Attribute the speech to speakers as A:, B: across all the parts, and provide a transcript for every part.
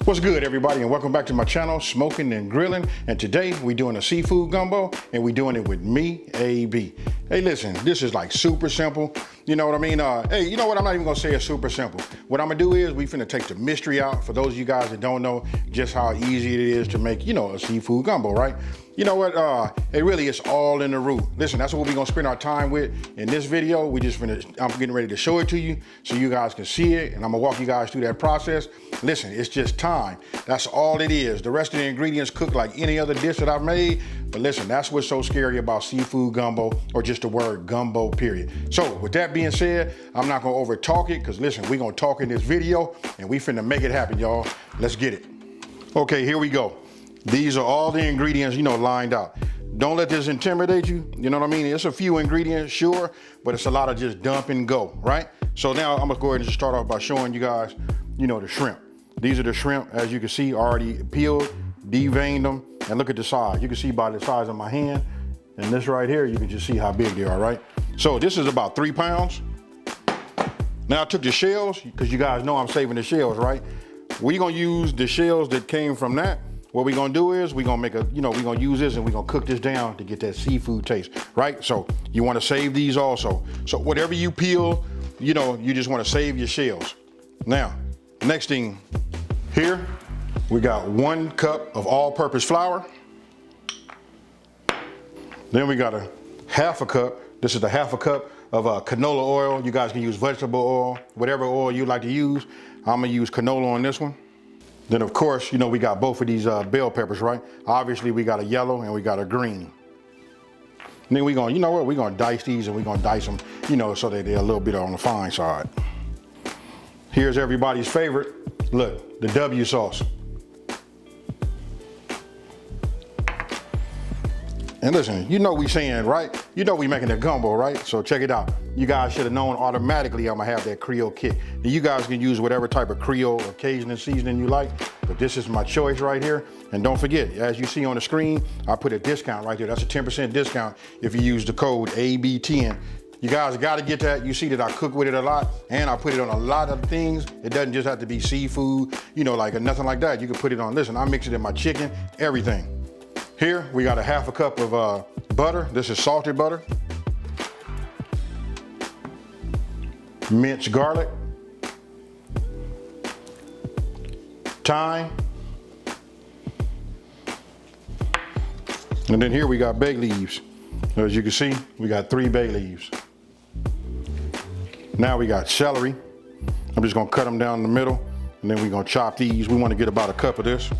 A: What's good, everybody, and welcome back to my channel, Smoking and Grilling. And today we're doing a seafood gumbo, and we're doing it with me, AB. Hey, listen, this is like super simple. You know what I mean? Hey, you know what? I'm not even gonna say it's super simple. What I'm gonna do is we finna take the mystery out for those of you guys that don't know just how easy it is to make, a seafood gumbo, right? You know what? It really is all in the root. Listen, that's what we're gonna spend our time with in this video. I'm getting ready to show it to you so you guys can see it, and I'm gonna walk you guys through that process. Listen, it's just time. That's all it is. The rest of the ingredients cook like any other dish that I've made. But listen, that's what's so scary about seafood gumbo, or just the word gumbo, period. So with that being said, I'm not gonna over talk it, because listen, we're gonna talk in this video and we finna make it happen, y'all. Let's get it. Okay, here we go. These are all the ingredients, lined out. Don't let this intimidate you. You know what I mean? It's a few ingredients, sure, but it's a lot of just dump and go, right? So now I'm gonna go ahead and just start off by showing you guys, the shrimp. These are the shrimp, as you can see, already peeled, deveined them, and look at the size. You can see by the size of my hand, and this right here, you can just see how big they are, right? So this is about 3 pounds. Now I took the shells, because you guys know I'm saving the shells, right? We're gonna use the shells that came from that. What we're gonna do is we're gonna make we're gonna use this and we're gonna cook this down to get that seafood taste, right? So you wanna save these also. So whatever you peel, you just wanna save your shells. Now, next thing here, we got 1 cup of all-purpose flour. Then we got a half a cup. This is the half a cup of canola oil. You guys can use vegetable oil, whatever oil you like to use. I'm gonna use canola on this one. Then of course, we got both of these bell peppers, right? Obviously we got a yellow and we got a green. And then we're gonna, we're gonna dice these, and we're gonna dice them, so that they're a little bit on the fine side. Here's everybody's favorite. Look, the W sauce. And listen, we saying, right? We making a gumbo, right? So check it out. You guys should have known automatically I'm gonna have that Creole kick. And you guys can use whatever type of Creole or Cajun seasoning you like, but this is my choice right here. And don't forget, as you see on the screen, I put a discount right there. That's a 10% discount if you use the code AB10. You guys gotta get that. You see that I cook with it a lot, and I put it on a lot of things. It doesn't just have to be seafood, like nothing like that. You can put it on, listen, I mix it in my chicken, everything. Here, we got a half a cup of butter. This is salted butter. Minced garlic. Thyme. And then here we got bay leaves. As you can see, we got 3 bay leaves. Now we got celery. I'm just gonna cut them down the middle, and then we're gonna chop these. We wanna get about a cup of this.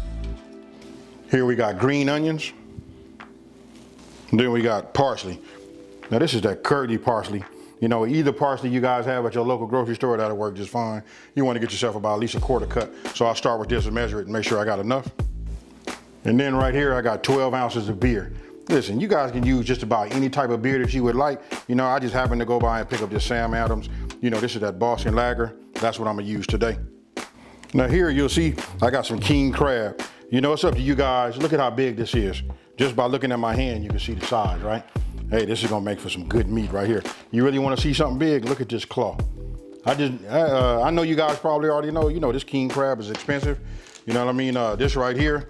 A: Here we got green onions. And then we got parsley. Now this is that curdy parsley. Either parsley you guys have at your local grocery store, that'll work just fine. You wanna get yourself about at least a quarter cup. So I'll start with this and measure it and make sure I got enough. And then right here, I got 12 ounces of beer. Listen, you guys can use just about any type of beer that you would like. I just happened to go by and pick up this Sam Adams. This is that Boston Lager. That's what I'm gonna use today. Now here you'll see I got some king crab. It's up to you guys. Look at how big this is. Just by looking at my hand, you can see the size, right? Hey, this is gonna make for some good meat right here. You really wanna see something big? Look at this claw. I know you guys probably already know, this king crab is expensive. You know what I mean? This right here,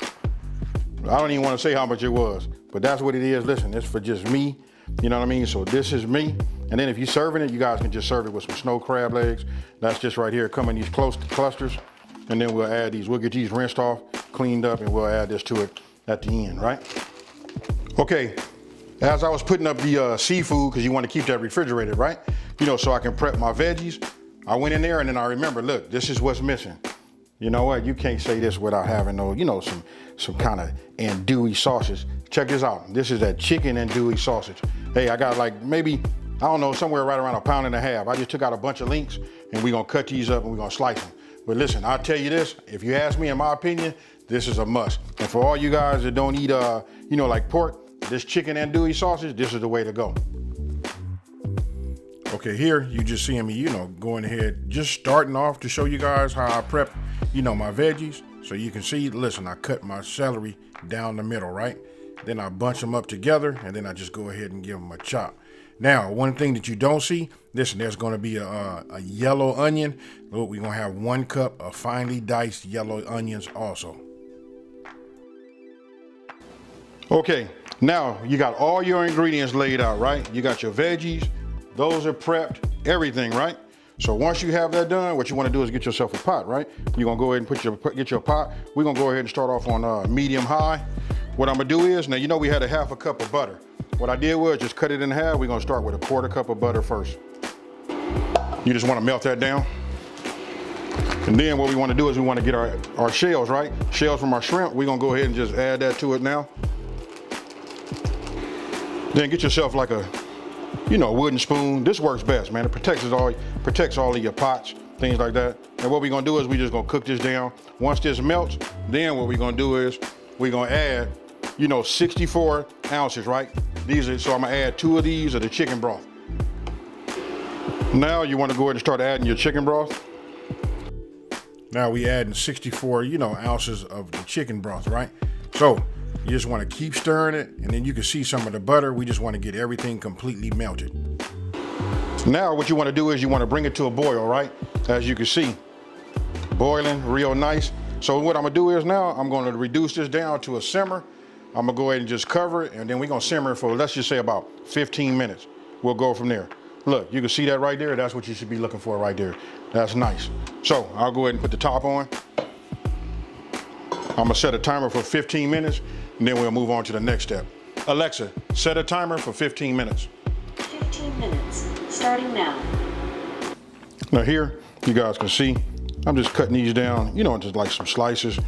A: I don't even wanna say how much it was, but that's what it is. Listen, it's for just me. You know what I mean? So this is me. And then if you're serving it, you guys can just serve it with some snow crab legs. That's just right here, come in these close clusters. And then we'll add these, we'll get these rinsed off, cleaned up, and we'll add this to it at the end, right? Okay, as I was putting up the seafood, because you want to keep that refrigerated, right? So I can prep my veggies. I went in there and then I remember, look, this is what's missing. You know what? You can't say this without having some kind of andouille sausage. Check this out. This is that chicken andouille sausage. Hey, I got like maybe, I don't know, somewhere right around 1.5 pounds. I just took out a bunch of links, and we're gonna cut these up and we're gonna slice them. But listen, I'll tell you this, if you ask me, in my opinion, this is a must. And for all you guys that don't eat, like pork, this chicken andouille sausage, this is the way to go. Okay, here you just seeing me, going ahead, just starting off to show you guys how I prep, my veggies. So you can see, listen, I cut my celery down the middle, right? Then I bunch them up together, and then I just go ahead and give them a chop. Now, one thing that you don't see, listen, there's going to be a yellow onion. Look, we're going to have 1 cup of finely diced yellow onions also. Okay, now you got all your ingredients laid out, right? You got your veggies, those are prepped, everything, right? So once you have that done, what you want to do is get yourself a pot, right? You're going to go ahead and get your pot. We're going to go ahead and start off on medium high. What I'm going to do is, now you know we had a 1/2 cup of butter. What I did was just cut it in half. We're going to start with a 1/4 cup of butter first. You just want to melt that down. And then what we want to do is we want to get our shells, right? Shells from our shrimp. We're going to go ahead and just add that to it now. Then get yourself like a, wooden spoon. This works best, man. It protects all of your pots, things like that. And what we're gonna do is we're just gonna cook this down. Once this melts, then what we're gonna do is we're gonna add, 64 ounces, right? So I'm gonna add 2 of these of the chicken broth. Now you wanna go ahead and start adding your chicken broth. Now we adding 64, ounces of the chicken broth, right? So you just want to keep stirring it, and then you can see some of the butter. We just want to get everything completely melted. Now what you want to do is you want to bring it to a boil, right? As you can see, boiling real nice. So what I'm going to do is now I'm going to reduce this down to a simmer. I'm going to go ahead and just cover it, and then we're going to simmer it for, let's just say, about 15 minutes. We'll go from there. Look, you can see that right there. That's what you should be looking for right there. That's nice. So I'll go ahead and put the top on. I'm going to set a timer for 15 minutes. And then we'll move on to the next step. Alexa, set a timer for 15 minutes.
B: 15 minutes, starting now.
A: Now here, you guys can see, I'm just cutting these down, into like some slices,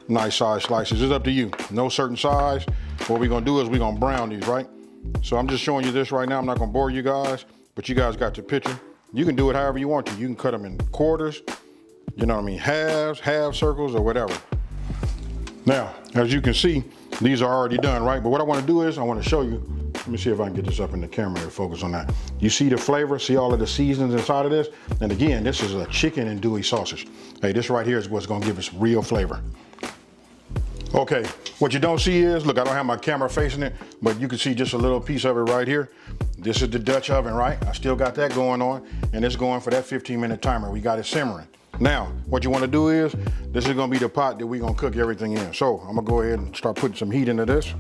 A: nice size slices. It's up to you, no certain size. What we're gonna do is we're gonna brown these, right? So I'm just showing you this right now. I'm not gonna bore you guys, but you guys got the picture. You can do it however you want to. You can cut them in quarters, halves, half circles, or whatever. Now, as you can see, these are already done, right? But what I want to do is I want to show you. Let me see if I can get this up in the camera to focus on that. You see the flavor, see all of the seasonings inside of this? And again, this is a chicken andouille sausage. Hey, this right here is what's going to give us real flavor. Okay, what you don't see is, look, I don't have my camera facing it, but you can see just a little piece of it right here. This is the Dutch oven, right? I still got that going on, and it's going for that 15-minute timer. We got it simmering. Now, what you want to do is, this is going to be the pot that we're going to cook everything in. So I'm going to go ahead and start putting some heat into this.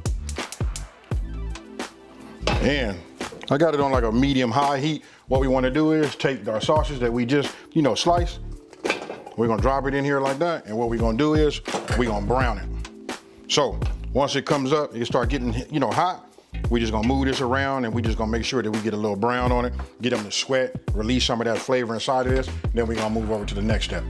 A: And I got it on like a medium high heat. What we want to do is take our sausage that we just, sliced. We're going to drop it in here like that. And what we're going to do is we're going to brown it. So once it comes up, it start getting, hot. We're just gonna move this around, and we're just gonna make sure that we get a little brown on it, get them to sweat, release some of that flavor inside of this, then we're gonna move over to the next step.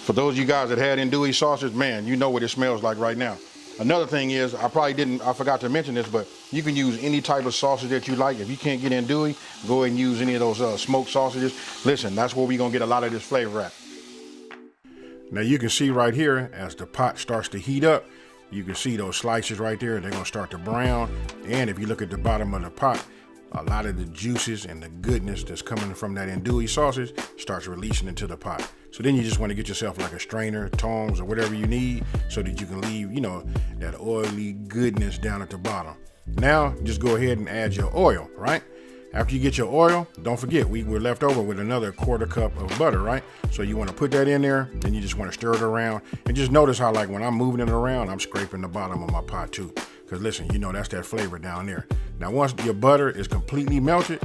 A: For those of you guys that had andouille sausage, man, you know what it smells like right now. Another thing is, I forgot to mention this, but you can use any type of sausage that you like. If you can't get andouille, go ahead and use any of those smoked sausages. Listen, that's where we're gonna get a lot of this flavor at. Now you can see right here, as the pot starts to heat up, you can see those slices right there. They're gonna start to brown. And if you look at the bottom of the pot, a lot of the juices and the goodness that's coming from that andouille sausage starts releasing into the pot. So then you just want to get yourself like a strainer, tongs, or whatever you need so that you can leave, that oily goodness down at the bottom. Now, just go ahead and add your oil, right? After you get your oil, don't forget, we were left over with another 1/4 cup of butter, right? So you want to put that in there, then you just want to stir it around. And just notice how, like, when I'm moving it around, I'm scraping the bottom of my pot too. Because listen, that's that flavor down there. Now, once your butter is completely melted,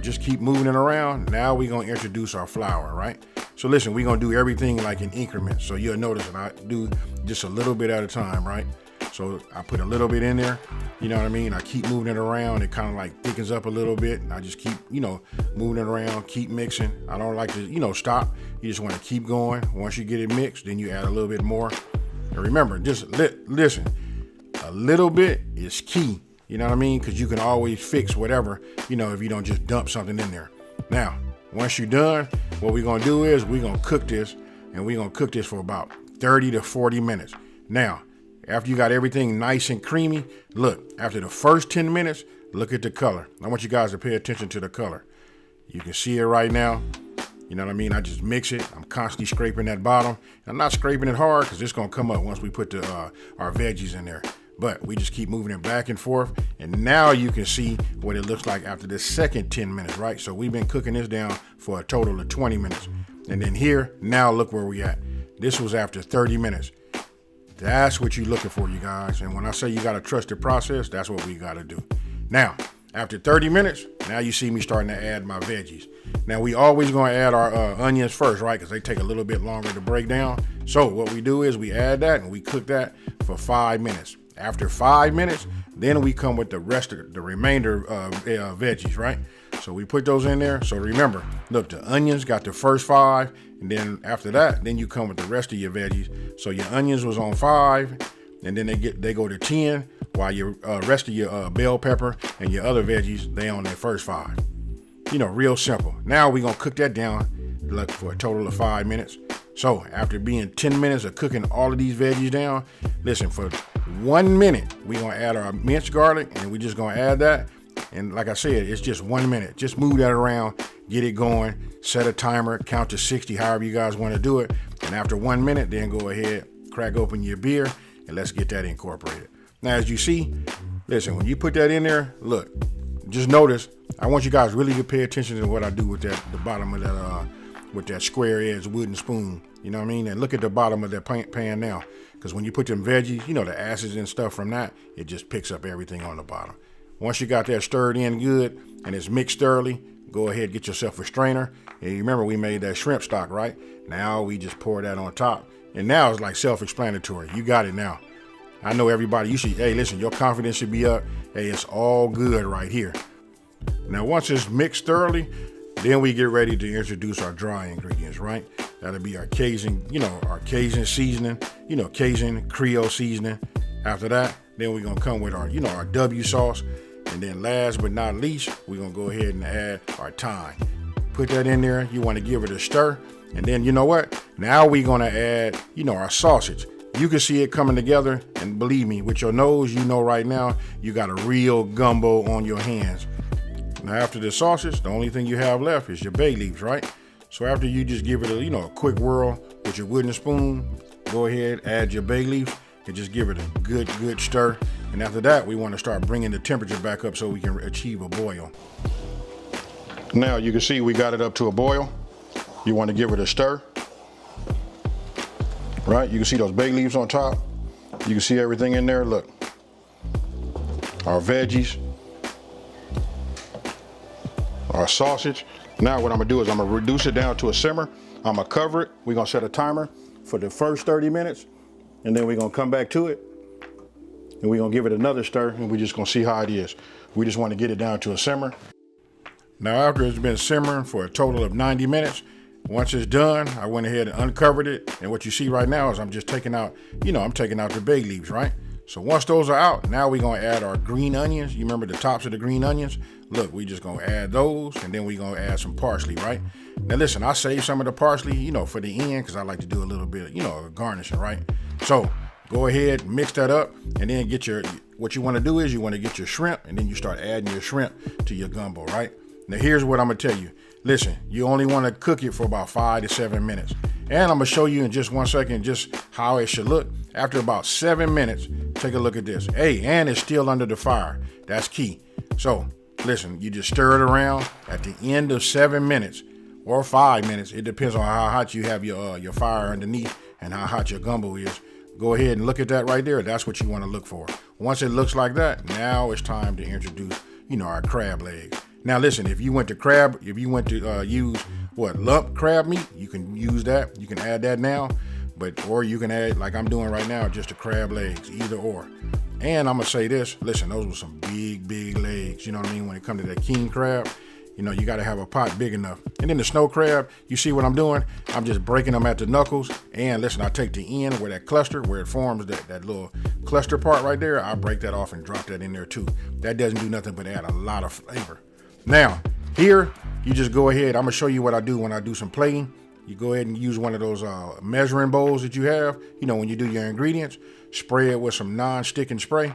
A: just keep moving it around. Now we're going to introduce our flour, right? So listen, we're going to do everything like in increments. So you'll notice that I do just a little bit at a time, right? So I put a little bit in there, you know what I mean? I keep moving it around. It kind of like thickens up a little bit. And I just keep, moving it around, keep mixing. I don't like to, stop. You just want to keep going. Once you get it mixed, then you add a little bit more. And remember, just listen, a little bit is key. You know what I mean? Because you can always fix whatever, if you don't just dump something in there. Now, once you're done, what we're going to do is we're going to cook this, and we're going to cook this for about 30 to 40 minutes. Now, after you got everything nice and creamy, look, after the first 10 minutes, look at the color. I want you guys to pay attention to the color. You can see it right now. You know what I mean? I just mix it. I'm constantly scraping that bottom. I'm not scraping it hard because it's going to come up once we put our veggies in there. but we just keep moving it back and forth. And now you can see what it looks like after the second 10 minutes, right? So we've been cooking this down for a total of 20 minutes. And then here, now look where we at. This was after 30 minutes. That's what you're looking for, you guys. And when I say you got to trust the process, that's what we got to do. Now, after 30 minutes, now you see me starting to add my veggies. Now, we always going to add our onions first, right? Because they take a little bit longer to break down. So what we do is we add that and we cook that for 5 minutes. After 5 minutes, then we come with the rest of the remainder veggies, right? So we put those in there. So remember, look, the onions got the first 5, and then after that, then you come with the rest of your veggies. So your onions was on 5, and then they go to 10, while your rest of your bell pepper and your other veggies, they on their first 5. You know, real simple. Now we're gonna cook that down like for a total of 5 minutes. So after being 10 minutes of cooking all of these veggies down, listen, for 1 minute, we're gonna add our minced garlic, and we're just gonna add that. And like I said, it's just 1 minute. Just move that around, get it going, set a timer, count to 60, however you guys want to do it. And after 1 minute, then go ahead, crack open your beer, and let's get that incorporated. Now, as you see, listen, when you put that in there, look, just notice, I want you guys really to pay attention to what I do with that, the bottom of that, with that square edge wooden spoon. You know what I mean? And look at the bottom of that pan now, because when you put them veggies, you know, the acids and stuff from that, it just picks up everything on the bottom. Once you got that stirred in good and it's mixed thoroughly, go ahead, get yourself a strainer. And you remember we made that shrimp stock, right? Now we just pour that on top. And now it's like self-explanatory. You got it now. I know everybody, you should, hey, listen, your confidence should be up. Hey, it's all good right here. Now, once it's mixed thoroughly, then we get ready to introduce our dry ingredients, right? That'll be our Cajun, our Cajun seasoning, Cajun Creole seasoning. After that, then we're gonna come with our, our W sauce. And then last but not least, we're gonna go ahead and add our thyme. Put that in there. You wanna give it a stir. And then you know what? Now we're gonna add, our sausage. You can see it coming together, and believe me, with your nose, you know right now, you got a real gumbo on your hands. Now after the sausage, the only thing you have left is your bay leaves, right? So after you just give it a, a quick whirl with your wooden spoon, go ahead, add your bay leaf, and just give it a good stir. And after that, we want to start bringing the temperature back up so we can achieve a boil. Now you can see we got it up to a boil. You want to give it a stir. Right, you can see those bay leaves on top. You can see everything in there, look. Our veggies, our sausage. Now what I'm gonna do is I'm gonna reduce it down to a simmer. I'm gonna cover it. We're gonna set a timer for the first 30 minutes, and then we're gonna come back to it, and we're gonna give it another stir, and we're just gonna see how it is. We just wanna get it down to a simmer. Now after it's been simmering for a total of 90 minutes, once it's done, I went ahead and uncovered it. And what you see right now is I'm just taking out, I'm taking out the bay leaves, right? So once those are out, now we're gonna add our green onions. You remember the tops of the green onions? Look, we just gonna add those, and then we're gonna add some parsley, right? Now listen, I saved some of the parsley, for the end, because I like to do a little bit, garnishing, right? So go ahead, mix that up, and then what you wanna do is you wanna get your shrimp, and then you start adding your shrimp to your gumbo, right? Now here's what I'm gonna tell you. Listen, you only want to cook it for about 5 to 7 minutes. And I'm gonna show you in just 1 second just how it should look. After about 7 minutes, take a look at this. Hey, and it's still under the fire. That's key. So listen, you just stir it around. At the end of 7 minutes or 5 minutes, it depends on how hot you have your fire underneath and how hot your gumbo is. Go ahead and look at that right there. That's what you want to look for. Once it looks like that, now it's time to introduce, our crab legs. Now listen, if you went to use lump crab meat, you can use that. You can add that now, or you can add, like I'm doing right now, just the crab legs, either or. And I'm gonna say this, listen, those were some big legs. You know what I mean? When it comes to that king crab, you gotta have a pot big enough. And then the snow crab, you see what I'm doing? I'm just breaking them at the knuckles. And listen, I take the end where that cluster, where it forms that little cluster part right there, I break that off and drop that in there too. That doesn't do nothing but add a lot of flavor. Now, here, you just go ahead. I'm gonna show you what I do when I do some plating. You go ahead and use one of those measuring bowls that you have. When you do your ingredients, spray it with some non-sticking spray,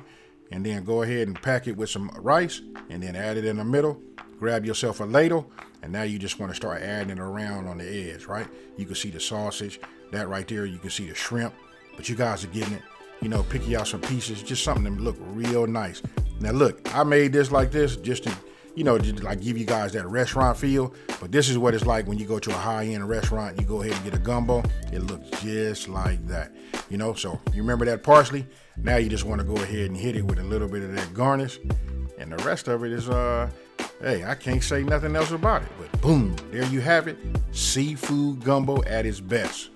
A: and then go ahead and pack it with some rice, and then add it in the middle. Grab yourself a ladle, and now you just want to start adding it around on the edge, right? You can see the sausage, that right there. You can see the shrimp, but you guys are getting it. you know, pick you out some pieces, just something that look real nice. Now look, I made this like this just to, you know, just like give you guys that restaurant feel, but this is what it's like when you go to a high-end restaurant, you go ahead and get a gumbo, it looks just like that, you know. So you remember that parsley? Now you just want to go ahead and hit it with a little bit of that garnish, and the rest of it is, hey, I can't say nothing else about it, but boom, there you have it, seafood gumbo at its best.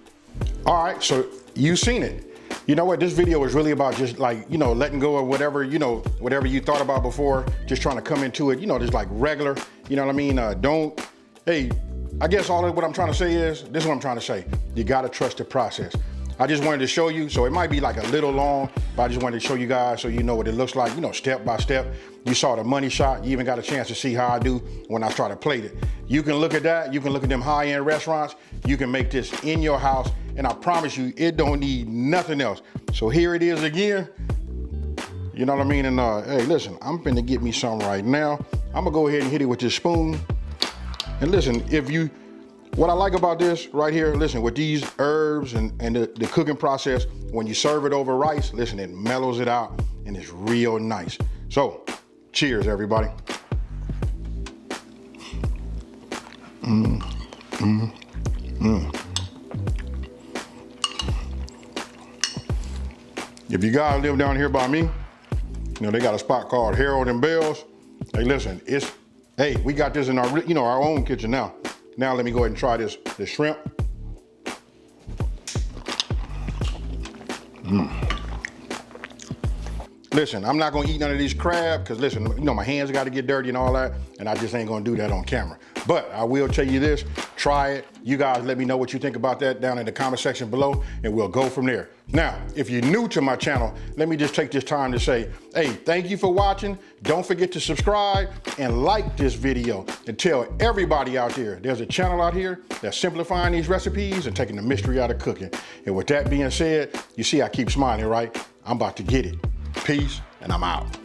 A: All right, so you've seen it. You know what, this video is really about just like, you know, letting go of whatever, you know, whatever you thought about before, just trying to come into it, you know, just like regular, you know what I mean? Hey, I guess all of what I'm trying to say is, this is what I'm trying to say. You gotta trust the process. I just wanted to show you, so it might be like a little long, but I just wanted to show you guys so you know what it looks like, you know, step by step. You saw the money shot, you even got a chance to see how I do when I try to plate it. You can look at that, you can look at them high-end restaurants, you can make this in your house, and I promise you, it don't need nothing else. So here it is again, you know what I mean? And hey, listen, I'm finna get me some right now. I'm gonna go ahead and hit it with this spoon. And listen, what I like about this right here, listen, with these herbs and the cooking process, when you serve it over rice, listen, it mellows it out and it's real nice. So, cheers, everybody. If you guys live down here by me, you know, they got a spot called Harold and Bell's. Hey, listen, hey, we got this in our, you know, our own kitchen now. Now let me go ahead and try this shrimp. Listen, I'm not gonna eat none of these crab because listen, you know, my hands gotta get dirty and all that, and I just ain't gonna do that on camera. But I will tell you this, try it. You guys let me know what you think about that down in the comment section below, and we'll go from there. Now, if you're new to my channel, let me just take this time to say, hey, thank you for watching. Don't forget to subscribe and like this video and tell everybody out there, there's a channel out here that's simplifying these recipes and taking the mystery out of cooking. And with that being said, you see I keep smiling, right? I'm about to get it. Peace, and I'm out.